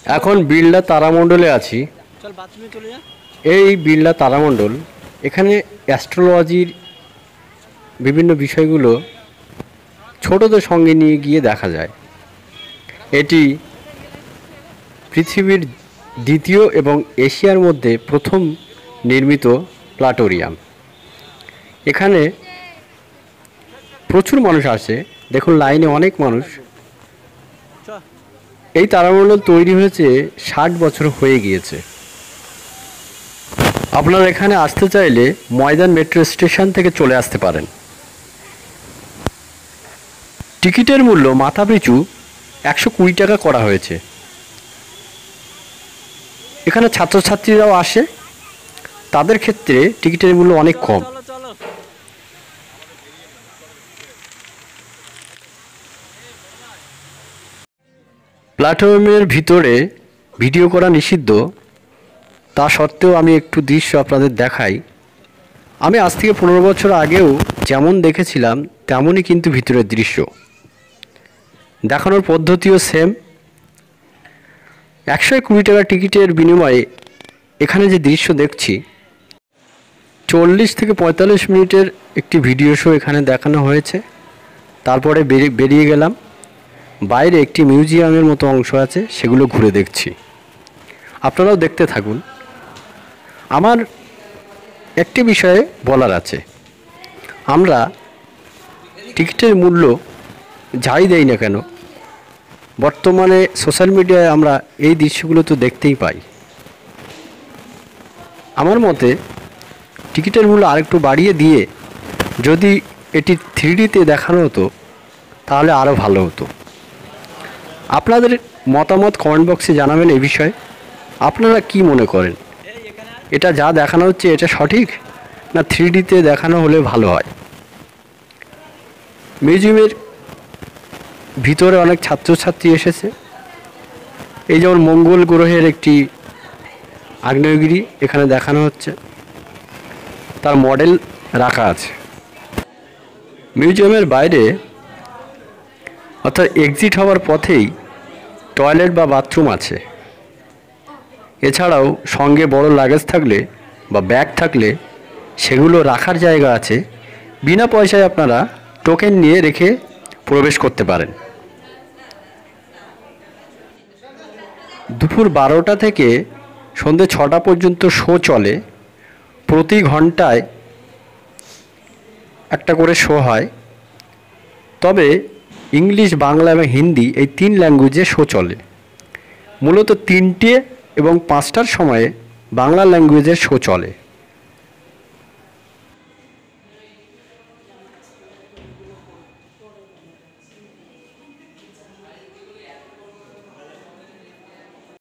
এখন বিড়লা তারামণ্ডলে আছি। এই বিড়লা তারামণ্ডল, এখানে অ্যাস্ট্রোলজির বিভিন্ন বিষয়গুলো ছোটদের সঙ্গে নিয়ে গিয়ে দেখা যায়। এটি পৃথিবীর দ্বিতীয় এবং এশিয়ার মধ্যে প্রথম নির্মিত প্ল্যানেটোরিয়াম। এখানে প্রচুর মানুষ আসে, দেখুন লাইনে অনেক মানুষ। এই তারামণ্ডল তৈরি হয়েছে 60 বছর হয়ে গিয়েছে। আপনারা এখানে আসতে চাইলে ময়দান মেট্রো স্টেশন থেকে চলে আসতে পারেন। টিকিটের মূল্য মাথাপিছু 120 টাকা করা হয়েছে। এখানে ছাত্রছাত্রীরাও আসে, তাদের ক্ষেত্রে টিকিটের মূল্য অনেক কম। প্ল্যাটফর্মের ভিতরে ভিডিও করা নিষিদ্ধ, তা সত্ত্বেও আমি একটু দৃশ্য আপনাদের দেখাই। আমি আজ থেকে 15 বছর আগেও যেমন দেখেছিলাম তেমনই কিন্তু ভিতরের দৃশ্য, দেখানোর পদ্ধতিও সেম। 120 টাকা টিকিটের বিনিময়ে এখানে যে দৃশ্য দেখছি, 40 থেকে 45 মিনিটের একটি ভিডিও শো এখানে দেখানো হয়েছে। তারপরে বেরিয়ে গেলাম। বাইরে একটি মিউজিয়ামের মতো অংশ আছে, সেগুলো ঘুরে দেখছি। আপনারাও দেখতে থাকুন। আমার একটি বিষয়ে বলার আছে, আমরা টিকিটের মূল্য যাই দেই না কেন, বর্তমানে সোশ্যাল মিডিয়ায় আমরা এই দৃশ্যগুলো তো দেখতেই পাই। আমার মতে টিকিটের মূল্য আরেকটু বাড়িয়ে দিয়ে যদি এটি 3Dতে দেখানো হতো তাহলে আরও ভালো হতো। আপনাদের মতামত কমেন্ট বক্সে জানাবেন এই বিষয়ে। আপনারা কি মনে করেন, এটা যা দেখানো হচ্ছে এটা সঠিক, না 3Dতে দেখানো হলে ভালো হয়? মিউজিয়ামের ভিতরে অনেক ছাত্রছাত্রী এসেছে। এই যেমন মঙ্গল গ্রহের একটি আগ্নেয়গিরি এখানে দেখানো হচ্ছে, তার মডেল রাখা আছে। মিউজিয়ামের বাইরে অর্থাৎ এক্সিট হওয়ার পথেই টয়লেট বা বাথরুম আছে। এছাড়াও সঙ্গে বড় লাগেজ থাকলে বা ব্যাগ থাকলে সেগুলো রাখার জায়গা আছে। বিনা পয়সায় আপনারা টোকেন নিয়ে রেখে প্রবেশ করতে পারেন। দুপুর 12টা থেকে সন্ধ্যে 6টা পর্যন্ত শো চলে। প্রতি ঘন্টায় একটা করে শো হয়। তবে ইংলিশ, বাংলা এবং হিন্দি এই 3 ল্যাঙ্গুয়েজে শো চলে। মূলত 3টে এবং 5টার সময়ে বাংলা ল্যাঙ্গুয়েজের শো চলে।